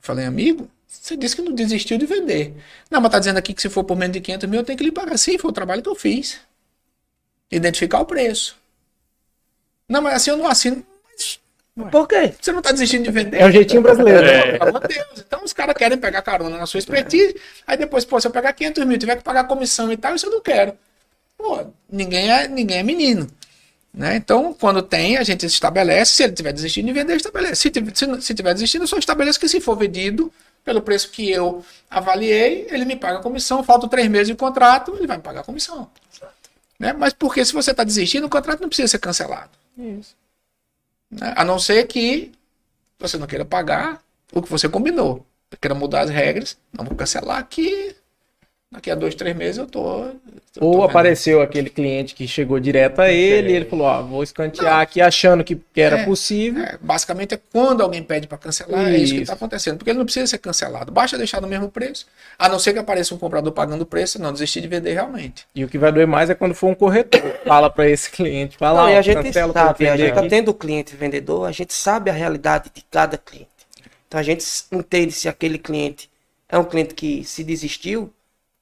Falei, amigo, você disse que não desistiu de vender. Não, mas tá dizendo aqui que se for por menos de 500 mil, eu tenho que lhe pagar. Sim, foi o trabalho que eu fiz. Identificar o preço. Não, mas assim eu não assino. Por quê? Você não tá desistindo de vender. É o jeitinho brasileiro. Pelo amor de Deus. Então os caras querem pegar carona na sua expertise. Aí depois, pô, se eu pegar 500 mil, tiver que pagar comissão e tal, isso eu não quero. Pô, ninguém é menino. Né? Então, quando tem, a gente estabelece. Se ele tiver desistindo de vender, estabelece. Se tiver desistindo, eu só estabeleço que se for vendido pelo preço que eu avaliei, ele me paga a comissão. Faltam 3 meses de contrato, ele vai me pagar a comissão. Né? Mas porque se você está desistindo, o contrato não precisa ser cancelado. Isso. Né? A não ser que você não queira pagar o que você combinou. Queira mudar as regras, não vou cancelar aqui. Daqui a 2, 3 meses eu tô Ou vendo. apareceu aquele cliente que chegou direto a ele e ele falou, ó, vou escantear aqui achando que era possível. Basicamente é quando alguém pede para cancelar, é isso que está acontecendo. Porque ele não precisa ser cancelado, basta deixar no mesmo preço. A não ser que apareça um comprador pagando o preço, não desistir de vender realmente. E o que vai doer mais é quando for um corretor. Fala para esse cliente, fala, Não, e ó, a gente cancela sabe, a gente aqui. tá tendo cliente vendedor, a gente sabe a realidade de cada cliente. Então a gente entende se aquele cliente é um cliente que se desistiu,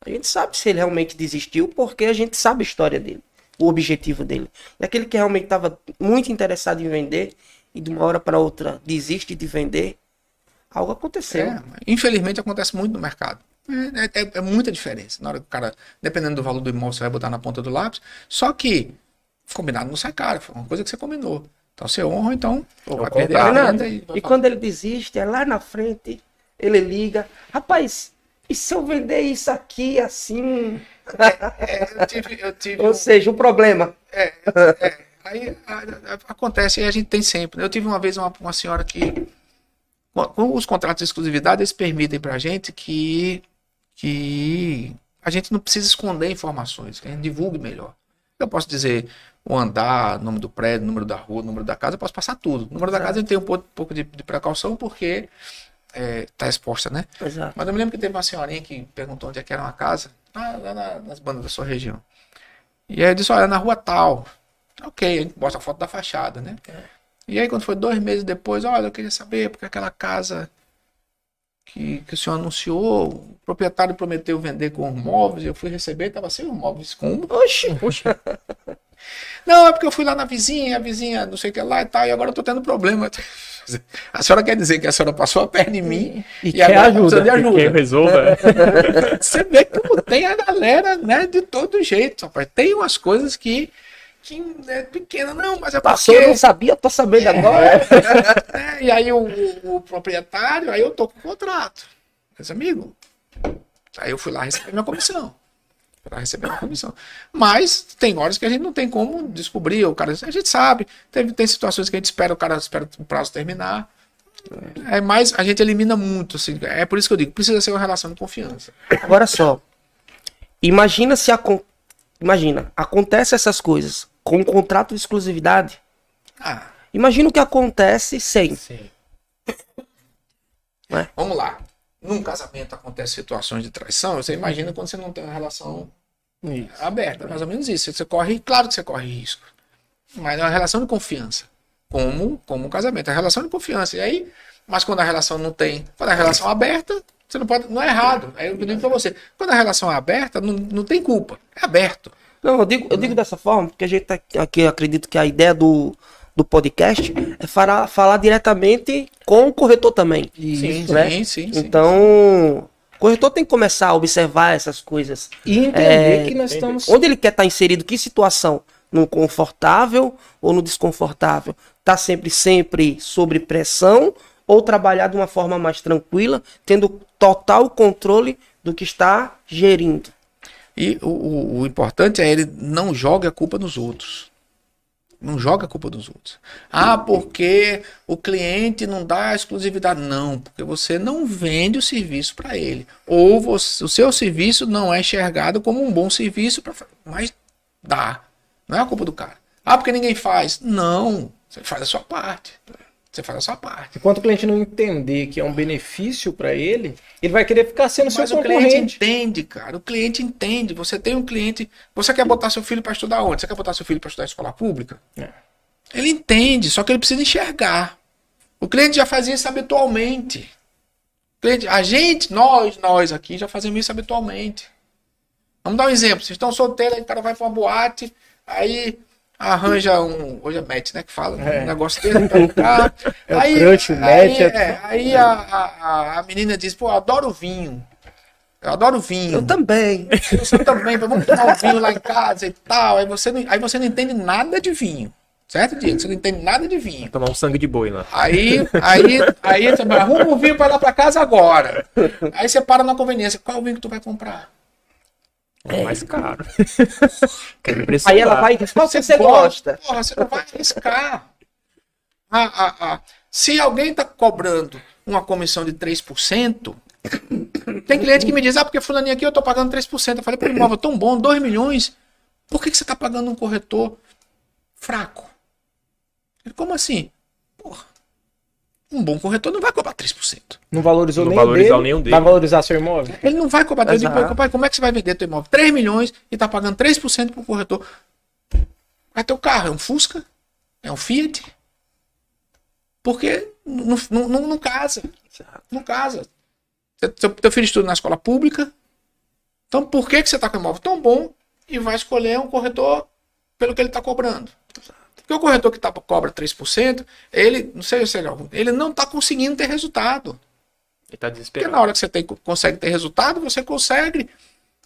a gente sabe se ele realmente desistiu, porque a gente sabe a história dele, o objetivo dele. E aquele que realmente estava muito interessado em vender e de uma hora para outra desiste de vender, algo aconteceu. Infelizmente acontece muito no mercado. É muita diferença. Na hora que o cara, dependendo do valor do imóvel, você vai botar na ponta do lápis. Só que combinado não sai caro, foi uma coisa que você combinou. Então você honra, então vai perder a Fernando, venda. e quando ele desiste, é lá na frente, ele liga, rapaz, e se eu vender isso aqui assim? Eu tive Ou seja, o problema. Aí acontece, e a gente tem sempre. Eu tive uma vez uma senhora que, com os contratos de exclusividade, eles permitem pra gente que a gente não precisa esconder informações, que a gente divulgue melhor. Eu posso dizer o andar, nome do prédio, número da rua, número da casa, eu posso passar tudo. O número da casa a gente tem um pouco de precaução, porque tá exposta, né? Exato. Mas eu me lembro que teve uma senhorinha que perguntou onde é que era uma casa, lá nas bandas da sua região. E aí eu disse, olha, na rua tal. Ok, a gente mostra a foto da fachada, né? E aí quando foi 2 meses depois, olha, eu queria saber, porque aquela casa que o senhor anunciou, o proprietário prometeu vender com os móveis, eu fui receber, estava sem os móveis. Como? Oxi. Não, é porque eu fui lá na vizinha, a vizinha não sei o que lá e tal, e agora eu tô tendo problema. A senhora quer dizer que a senhora passou a perna em mim e quer agora ajuda. precisa de ajuda. Quem resolva. Você vê como tem a galera, né, de todo jeito, rapaz. Tem umas coisas que é pequena, não, mas é Passou, porque... eu não sabia, eu tô sabendo agora. E aí o proprietário, aí eu tô com o contrato. Mas, amigo, aí eu fui lá receber minha comissão. Mas tem horas que a gente não tem como descobrir, o cara, a gente sabe, tem situações que a gente espera, o cara espera o prazo terminar. Mas a gente elimina muito, assim, é por isso que eu digo, precisa ser uma relação de confiança. Agora só, imagina acontece essas coisas com um contrato de exclusividade. Imagina o que acontece sem. Vamos lá. Num casamento acontecem situações de traição, você imagina quando você não tem uma relação aberta, mais ou menos isso. Claro que você corre risco, mas é uma relação de confiança, como um casamento, é uma relação de confiança. E aí, mas quando a relação não tem, quando a relação é aberta, você não pode, não é errado. Aí eu digo pra você, quando a relação é aberta, não tem culpa, é aberto. Não, eu digo dessa forma, porque a gente tá aqui, eu acredito que a ideia do podcast é falar diretamente com o corretor também. Sim. Então, o corretor tem que começar a observar essas coisas. E entender que nós estamos... Onde ele quer estar inserido, que situação? No confortável ou no desconfortável? Tá sempre sob pressão ou trabalhar de uma forma mais tranquila, tendo total controle do que está gerindo? E o importante é ele não joga a culpa nos outros. Não joga a culpa dos outros. Porque o cliente não dá exclusividade. Não, porque você não vende o serviço para ele. Ou o seu serviço não é enxergado como um bom serviço, mas dá. Não é a culpa do cara. Porque ninguém faz. Não, você faz a sua parte. Enquanto o cliente não entender que é um benefício para ele, ele vai querer ficar sendo seu concorrente. Mas o cliente entende, cara. O cliente entende. Você tem um cliente... Você quer botar seu filho para estudar onde? Você quer botar seu filho para estudar em escola pública? Ele entende, só que ele precisa enxergar. O cliente já fazia isso habitualmente. Cliente, a gente, nós aqui já fazemos isso habitualmente. Vamos dar um exemplo. Vocês estão solteiros, aí o cara vai para uma boate, aí arranja hoje é match, né, que fala, um negócio dele, tá, É aí, o crush, o match. aí a menina diz, pô, eu adoro vinho. Eu adoro vinho. Eu também. Eu também, vamos tomar um vinho lá em casa e tal. Aí você não entende nada de vinho. Certo, Diego? Você não entende nada de vinho. Tomar um sangue de boi lá. Aí você vai, arruma um vinho para ir lá para casa agora. Aí você para na conveniência. Qual vinho que tu vai comprar? É mais caro. Aí ela vai, qual que você gosta? Porra, você não vai arriscar. Se alguém está cobrando uma comissão de 3%, tem cliente que me diz, porque fulaninho aqui eu estou pagando 3%. Eu falei, pô, imóvel tão bom, 2 milhões, por que você está pagando um corretor fraco? Ele, como assim? Porra, um bom corretor não vai cobrar 3%. Não valorizou Não nem valorizar dele, nenhum dele. vai valorizar seu imóvel? Ele não vai cobrar. Eu digo, Exato. pai, como é que você vai vender teu imóvel? 3 milhões e está pagando 3% para o corretor. Vai ter o carro, é um Fusca? É um Fiat? Porque não casa. Não casa. Teu filho estuda na escola pública. Então por que você está com um imóvel tão bom e vai escolher um corretor pelo que ele está cobrando? Porque o corretor que cobra 3%, ele, não sei se ele não está conseguindo ter resultado. Ele tá Porque desesperado. na hora que você consegue ter resultado, você consegue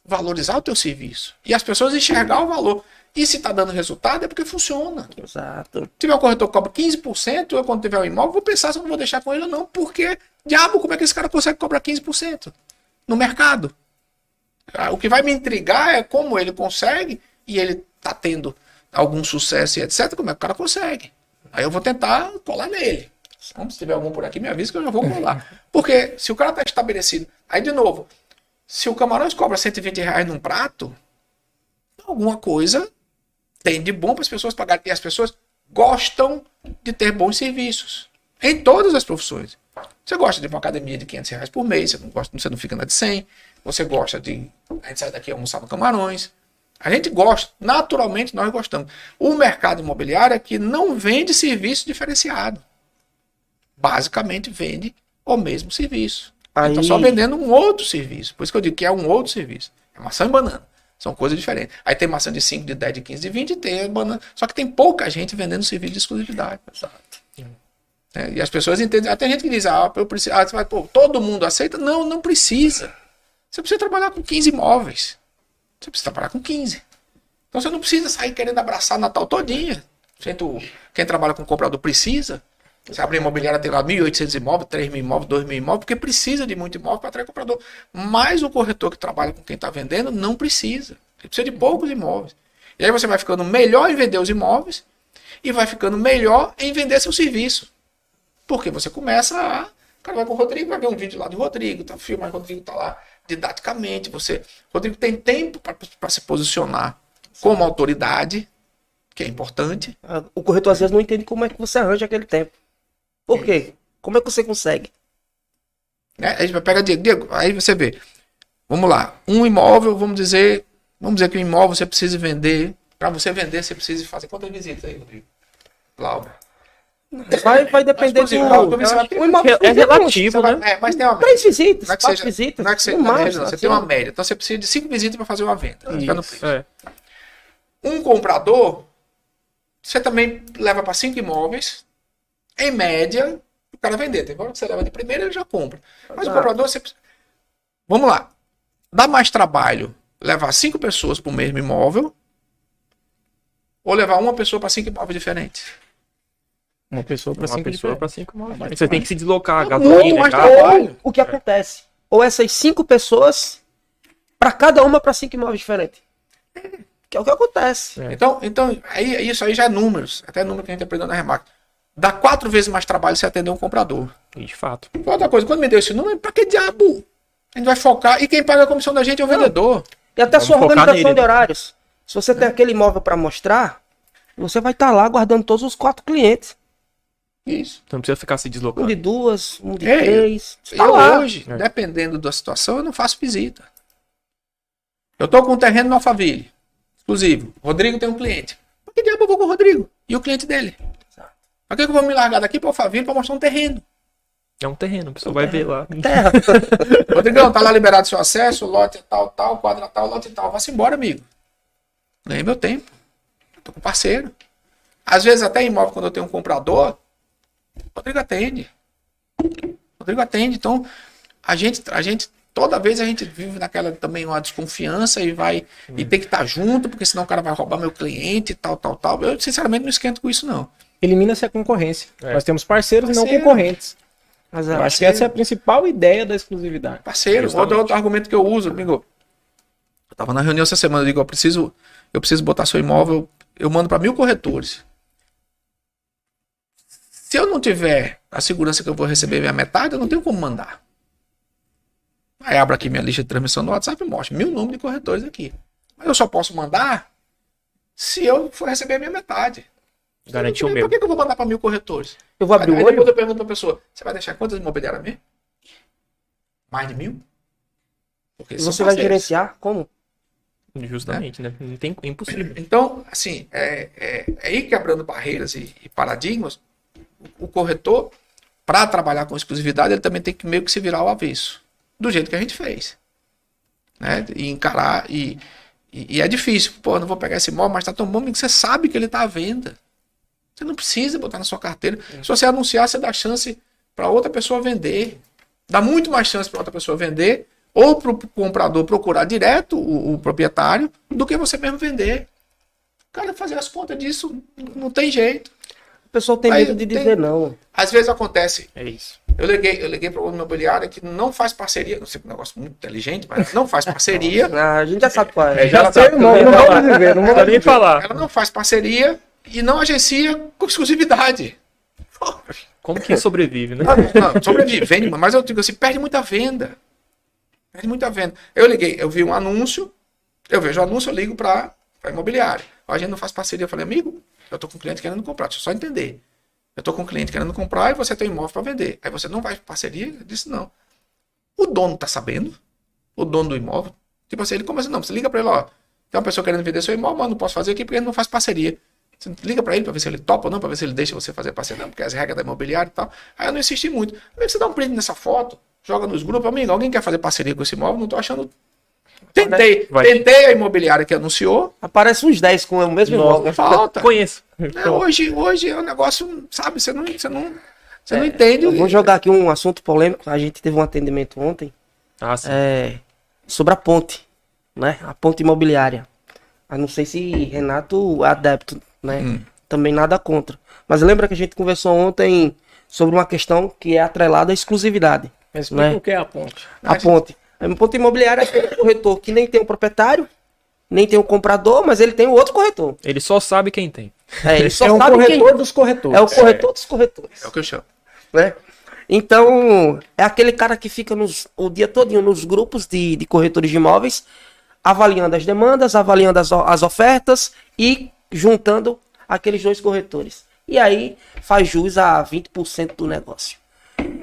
valorizar o teu serviço. E as pessoas enxergar o valor. E se está dando resultado é porque funciona. Exato. Se tiver um corretor que cobra 15%, eu quando tiver um imóvel, vou pensar se eu não vou deixar com ele ou não. Porque, diabo, como é que esse cara consegue cobrar 15% no mercado? O que vai me intrigar é como ele consegue e ele está tendo algum sucesso e etc. Como é que o cara consegue? Aí eu vou tentar colar nele. Então, se tiver algum por aqui, me avisa que eu já vou colar. Porque se o cara está estabelecido... Aí, de novo, se o Camarões cobra R$120 num prato, alguma coisa tem de bom para as pessoas pagarem. E as pessoas gostam de ter bons serviços. Em todas as profissões. Você gosta de uma academia de R$500 por mês, você não fica na de 100. Você gosta de... A gente sai daqui almoçar no Camarões. A gente gosta. Naturalmente, nós gostamos. O mercado imobiliário é que não vende serviço diferenciado. Basicamente, vende o mesmo serviço. Aí- Então, só vendendo um outro serviço. Por isso que eu digo que é um outro serviço. É maçã e banana. São coisas diferentes. Aí tem maçã de 5, de 10, de 15, de 20 e tem a banana. Só que tem pouca gente vendendo serviço de exclusividade. Exato. E as pessoas entendem. Até gente que diz, eu preciso. Você vai, pô, todo mundo aceita? Não, não precisa. Você precisa trabalhar com 15 imóveis. Você precisa trabalhar com 15. Então você não precisa sair querendo abraçar Natal todinha. Quem trabalha com comprador precisa. Você abre a imobiliária, tem lá 1.800 imóveis, 3.000 imóveis, 2.000 imóveis, porque precisa de muito imóvel para atrair comprador. Mas o corretor que trabalha com quem está vendendo não precisa. Ele precisa de poucos imóveis. E aí você vai ficando melhor em vender os imóveis e vai ficando melhor em vender seu serviço. Porque você começa a... O cara vai com o Rodrigo, vai ver um vídeo lá do Rodrigo, tá filmando, o Rodrigo tá lá didaticamente. Rodrigo tem tempo para se posicionar como autoridade, que é importante. O corretor às vezes não entende como é que você arranja aquele tempo. Por quê? Como é que você consegue? Né? A gente pega Diego, aí você vê. Vamos lá, um imóvel, vamos dizer que um imóvel você precisa vender. Para você vender, você precisa fazer quantas visitas aí, Rodrigo? Glauber. Vai depender Mas, por exemplo, do... você vai ter- O imóvel É relativo, Você né? vai- mas tem uma 3 visitas, Não é que 4 seja- visitas. não é que seja, no não, máximo, você assim, tem uma média. Então você precisa de 5 visitas para fazer uma venda. Fica no preço. É. Um comprador, você também leva para 5 imóveis, em média, o cara vender. Tem hora que você leva de primeira, ele já compra. Mas o Exato. comprador, você precisa... Vamos lá. Dá mais trabalho levar 5 pessoas para o mesmo imóvel ou levar uma pessoa para 5 imóveis diferentes? Uma pessoa para Uma 5 pessoa para 5 mais imóveis. Você tem que se deslocar, muito gasolina, mais carro. trabalho. Ou o que acontece? Ou essas 5 pessoas, para cada uma, para 5 imóveis diferentes. Que é o que acontece. É. Então aí, isso aí já é números. Até número que a gente aprendeu na Remark. Dá 4 vezes mais trabalho você atender um comprador. De fato. Outra coisa, quando me deu esse número, pra que diabo? A gente vai focar. E quem paga a comissão da gente é o vendedor. E até a Vamos sua focar organização nele, de né? horários. Se você tem aquele imóvel para mostrar, você vai estar lá guardando todos os 4 clientes. Isso. Você não precisa ficar se Um deslocando. de 2, um de É, 3. Tá Eu lá. hoje, É. dependendo da situação, eu não faço visita. Eu tô com um terreno no Alphaville. Exclusivo. Rodrigo tem um cliente. Por que diabo eu vou com o Rodrigo? E o cliente dele? Pra que eu vou me largar daqui para o Alphaville para mostrar um terreno? É um terreno, a pessoa vai ver lá. Terra. Rodrigão, tá lá liberado seu acesso, lote tal, quadra tal, lote tal. Vá-se embora, amigo. Ganhei meu tempo. Tô com parceiro. Às vezes até imóvel, quando eu tenho um comprador, Rodrigo atende. Então, a gente, toda vez a gente vive naquela também uma desconfiança e vai, e tem que estar junto, porque senão o cara vai roubar meu cliente e tal. Eu, sinceramente, não esquento com isso, não. Elimina-se a concorrência. Nós temos parceiros e não Parceiro. concorrentes. Mas, Eu acho que essa é a principal ideia da exclusividade. Parceiro, outro argumento que eu uso, amigo. Eu tava na reunião essa semana, eu digo, eu preciso botar seu imóvel, eu mando para 1000 corretores. Se eu não tiver a segurança que eu vou receber minha metade, eu não tenho como mandar. Aí abro aqui minha lista de transmissão no WhatsApp e mostro 1000 nomes de corretores aqui. Mas eu só posso mandar se eu for receber minha metade. Garantir o meu. Por que eu vou mandar para 1000 corretores? eu vou abrir o Aí olho. depois eu pergunto pra pessoa, você vai deixar quantas imobiliárias mesmo? Mais de 1000? Porque são Você vai parceiros. gerenciar como? Justamente, né? Não tem, é impossível. Então, assim, ir quebrando barreiras e paradigmas, o corretor, para trabalhar com exclusividade, ele também tem que meio que se virar ao avesso. Do jeito que a gente fez. Né? E encarar, e é difícil. Pô, eu não vou pegar esse imóvel, mas tá tão bom que você sabe que ele tá à venda. Você não precisa botar na sua carteira. Se você anunciar, você dá chance para outra pessoa vender. Dá muito mais chance para outra pessoa vender, ou para o comprador procurar direto o proprietário, do que você mesmo vender. Cara, fazer as contas disso não tem jeito. O pessoal tem Aí medo de tem- dizer não. Às vezes acontece. É isso. Eu liguei para o imobiliário que não faz parceria. Não sei que é um negócio muito inteligente, mas não faz parceria. Ah, a gente já sabe qual é. Já sei o nome, não vamos dizer, não Não vamos dá nem dizer. falar. Ela não faz parceria e não agencia com exclusividade. Como que sobrevive, né? Não, sobrevive, vende, mas eu digo assim, perde muita venda. Perde muita venda. Eu liguei, eu vi um anúncio, eu vejo o anúncio, eu ligo para imobiliária. A gente não faz parceria. Eu falei, amigo, eu tô com um cliente querendo comprar, deixa eu só entender. Eu tô com um cliente querendo comprar e você tem imóvel para vender. Aí você não vai parceria? Eu disse, não. O dono tá sabendo? O dono do imóvel? Tipo assim, ele começa, não, você liga para ele, ó, tem uma pessoa querendo vender seu imóvel, mas não posso fazer aqui porque ele não faz parceria. Você liga para ele para ver se ele topa ou não, para ver se ele deixa você fazer parceria, não, porque as regras da imobiliária e tal. Aí eu não insisti muito. Aí você dá um print nessa foto, joga nos grupos, amigo, alguém quer fazer parceria com esse imóvel? Não tô achando. Tentei a imobiliária que anunciou, Aparece uns 10 com o mesmo imóvel. falta. Conheço. Hoje é um negócio, sabe, você não entende. Eu vou jogar aqui um assunto polêmico. A gente teve um atendimento ontem Ah, sim. sobre a ponte, né? A ponte imobiliária. Eu não sei se Renato é adepto, né? Também nada contra. Mas lembra que a gente conversou ontem sobre uma questão que é atrelada à exclusividade. Mas explica Né? o que é a ponte. A ponte. A ponte imobiliária é aquele corretor que nem tem o proprietário, nem tem o comprador, mas ele tem o outro corretor. Ele só sabe quem tem. Ele só É um sabe quem... corretor dos corretores. É o corretor dos corretores. É o que eu chamo. Né? Então, é aquele cara que fica o dia todinho nos grupos de corretores de imóveis, avaliando as demandas, avaliando as ofertas e juntando aqueles dois corretores. E aí faz jus a 20% do negócio.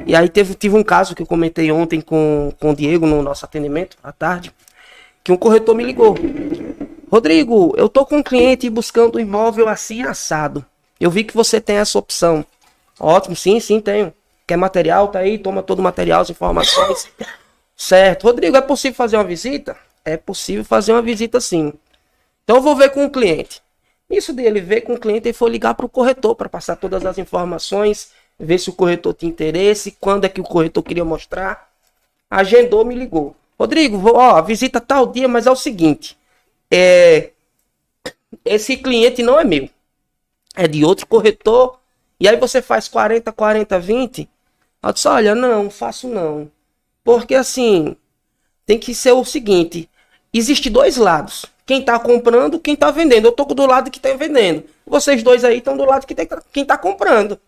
E aí tive um caso que eu comentei ontem com o Diego no nosso atendimento, à tarde, que um corretor me ligou. Rodrigo, eu tô com um cliente buscando um imóvel assim assado. Eu vi que você tem essa opção. Ótimo, sim, tenho. Quer material? Tá aí, toma todo o material, as informações. Certo. Rodrigo, é possível fazer uma visita? É possível fazer uma visita sim. Então eu vou ver com o cliente. Nisso dele ver com o cliente, ele foi ligar para o corretor para passar todas as informações, ver se o corretor tinha interesse, quando é que o corretor queria mostrar. Agendou, me ligou. Rodrigo, ó, a visita tal dia, mas é o seguinte. Esse cliente não é meu. É de outro corretor. E aí você faz 40, 20. Eu disse, olha, não, faço não. Porque assim, tem que ser o seguinte. Existe dois lados. Quem tá comprando, quem tá vendendo. Eu tô do lado que tá vendendo. Vocês dois aí estão do lado que quem tá comprando.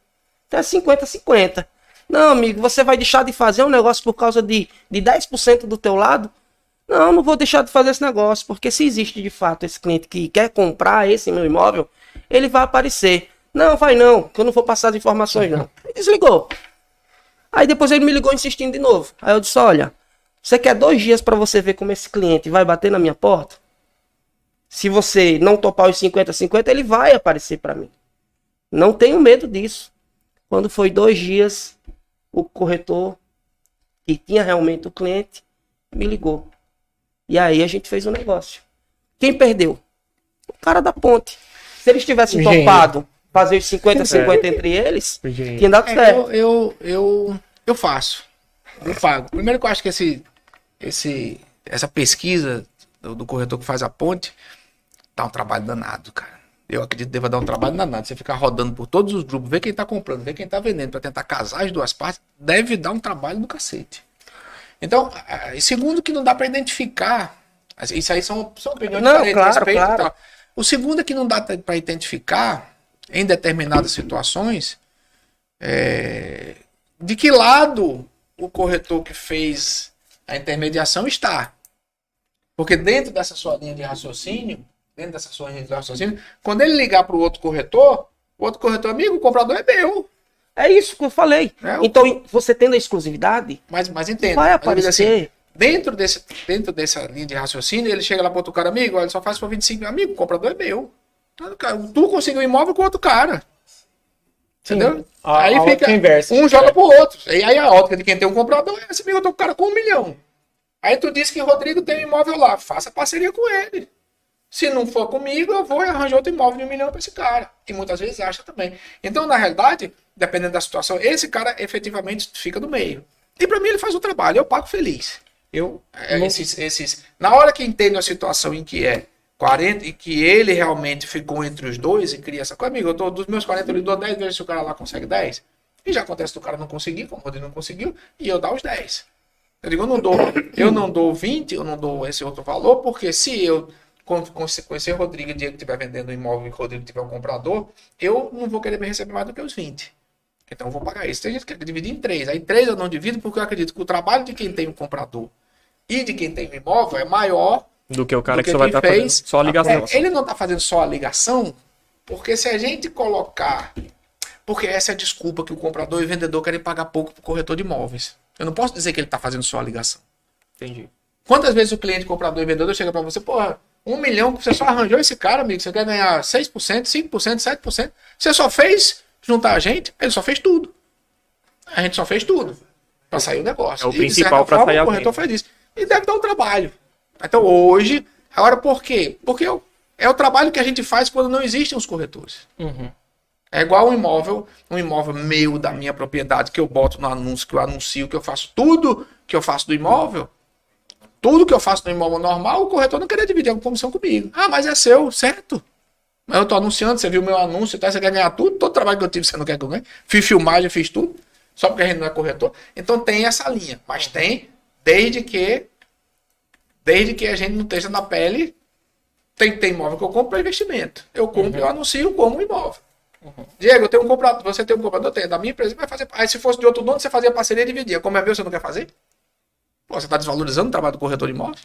Então é 50-50. Não, amigo, você vai deixar de fazer um negócio por causa de 10% do teu lado? Não vou deixar de fazer esse negócio. Porque se existe de fato esse cliente que quer comprar esse meu imóvel, ele vai aparecer. Não, vai não, que eu não vou passar as informações não. Ele desligou. Aí depois ele me ligou insistindo de novo. Aí eu disse, olha, você quer 2 dias para você ver como esse cliente vai bater na minha porta? Se você não topar os 50-50, ele vai aparecer para mim. Não tenho medo disso. Quando foi 2 dias, o corretor que tinha realmente o cliente me ligou. E aí a gente fez o negócio. Quem perdeu? O cara da ponte. Se eles tivessem topado fazer os 50-50 entre eles, tinha dado certo. Eu faço. Eu pago. Primeiro que eu acho que essa pesquisa do corretor que faz a ponte dá um trabalho danado, cara. Eu acredito que deva dar um trabalho danado. Você ficar rodando por todos os grupos, ver quem tá comprando, ver quem tá vendendo, para tentar casar as duas partes, deve dar um trabalho do cacete. Então, segundo que não dá para identificar, isso aí são opiniões diferentes, claro, respeito claro. e tal. O segundo é que não dá para identificar, em determinadas situações, de que lado o corretor que fez a intermediação está. Porque dentro dessa sua linha de raciocínio, quando ele ligar para o outro corretor, amigo, o comprador é meu. É isso que eu falei. Então, você tendo a exclusividade, Mas entenda. vai Mas aparecer. assim, dentro dessa linha de raciocínio, ele chega lá para outro cara, amigo, olha, só faz por 25 amigo, o comprador é meu. Tu conseguiu um imóvel com outro cara. Sim, Entendeu? a Aí fica, inversa. um joga pro outro. E aí a ótica de quem tem um comprador é esse amigo, eu tô com o cara com 1 milhão. Aí tu diz que o Rodrigo tem um imóvel lá, faça parceria com ele. Se não for comigo, eu vou arranjar outro imóvel de 1 milhão para esse cara. E muitas vezes acha também. Então, na realidade, dependendo da situação, esse cara efetivamente fica no meio. E para mim ele faz o trabalho, eu pago feliz. Na hora que entende a situação em que é 40 e que ele realmente ficou entre os dois e cria essa coisa, amigo, eu tô dos meus 40 eu lhe dou 10 vezes se o cara lá consegue 10. E já acontece do cara não conseguir, como o Rodrigo não conseguiu, e eu dar os 10. Eu digo, eu não dou 20, eu não dou esse outro valor, porque se eu conhecer o Rodrigo e o dia que estiver vendendo um imóvel e o Rodrigo tiver um comprador, eu não vou querer me receber mais do que os 20. Então eu vou pagar isso. Tem gente que quer dividir em 3. Aí 3 eu não divido porque eu acredito que o trabalho de quem tem um comprador e de quem tem um imóvel é maior do que o cara que só vai estar fazendo só a ligação. Ele não está fazendo só a ligação, porque se a gente colocar... Porque essa é a desculpa que o comprador e o vendedor querem pagar pouco para o corretor de imóveis. Eu não posso dizer que ele está fazendo só a ligação. Entendi. Quantas vezes o cliente, comprador e vendedor chega para você, porra, 1 milhão, você só arranjou esse cara, amigo, você quer ganhar 6%, 5%, 7%, você só fez juntar a gente, ele só fez tudo. A gente só fez tudo para sair o negócio. É o principal para sair a venda. O corretor faz isso. E deve dar um trabalho. Então hoje, agora por quê? Porque é o trabalho que a gente faz quando não existem os corretores. Uhum. É igual um imóvel meu, da minha propriedade, que eu boto no anúncio, que eu anuncio, que eu faço tudo que eu faço do imóvel. Tudo que eu faço no imóvel normal, o corretor não queria dividir a comissão comigo. Ah, mas é seu, certo? Mas eu tô anunciando, você viu meu anúncio, tá? Você quer ganhar tudo? Todo trabalho que eu tive, você não quer que eu ganhe? Fiz filmagem, fiz tudo. Só porque a gente não é corretor. Então tem essa linha. Mas tem, desde que a gente não esteja na pele, tem imóvel que eu compro para investimento. Eu compro e eu anuncio como imóvel. Diego, eu tenho um comprador, você tem um comprador, tem da minha empresa, vai fazer. Aí se fosse de outro dono, você fazia parceria e dividia. Como é meu, você não quer fazer? Pô, você está desvalorizando o trabalho do corretor de imóvel?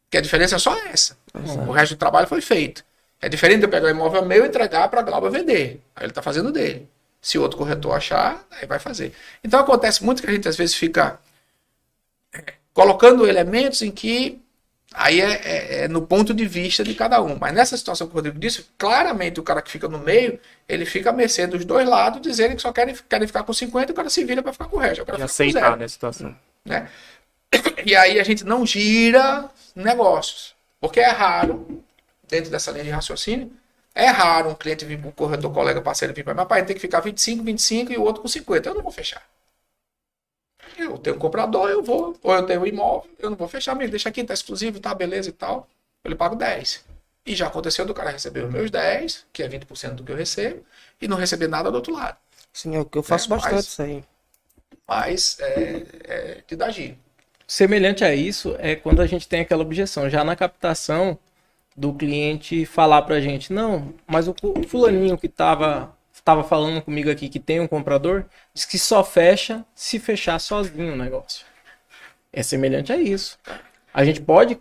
Que a diferença é só essa. O resto do trabalho foi feito. É diferente de eu pegar o imóvel meu e entregar para a Glauber vender. Aí ele está fazendo dele. Se outro corretor achar, aí vai fazer. Então acontece muito que a gente às vezes fica colocando elementos em que aí é no ponto de vista de cada um. Mas nessa situação que o Rodrigo disse, claramente o cara que fica no meio, ele fica a mercê dos dois lados, dizendo que só querem ficar com 50 e o cara se vira para ficar com o resto. E aceitar nessa situação. Né? E aí a gente não gira negócios. Porque é raro, dentro dessa linha de raciocínio, é raro um cliente vir para um corretor, colega, parceiro, vir para meu pai, tem que ficar 25 e o outro com 50. Eu não vou fechar. Eu tenho um comprador, eu vou. Ou eu tenho um imóvel, eu não vou fechar, amigo. Deixa aqui, tá exclusivo, tá, beleza e tal. Eu lhe pago 10. E já aconteceu do cara receber os meus 10, que é 20% do que eu recebo, e não receber nada do outro lado. Sim, é o que eu faço bastante isso aí. Mas de dar giro. Semelhante a isso é quando a gente tem aquela objeção. Já na captação do cliente falar pra gente, não, mas o fulaninho que estava falando comigo aqui que tem um comprador, diz que só fecha se fechar sozinho o negócio. É semelhante a isso. A gente pode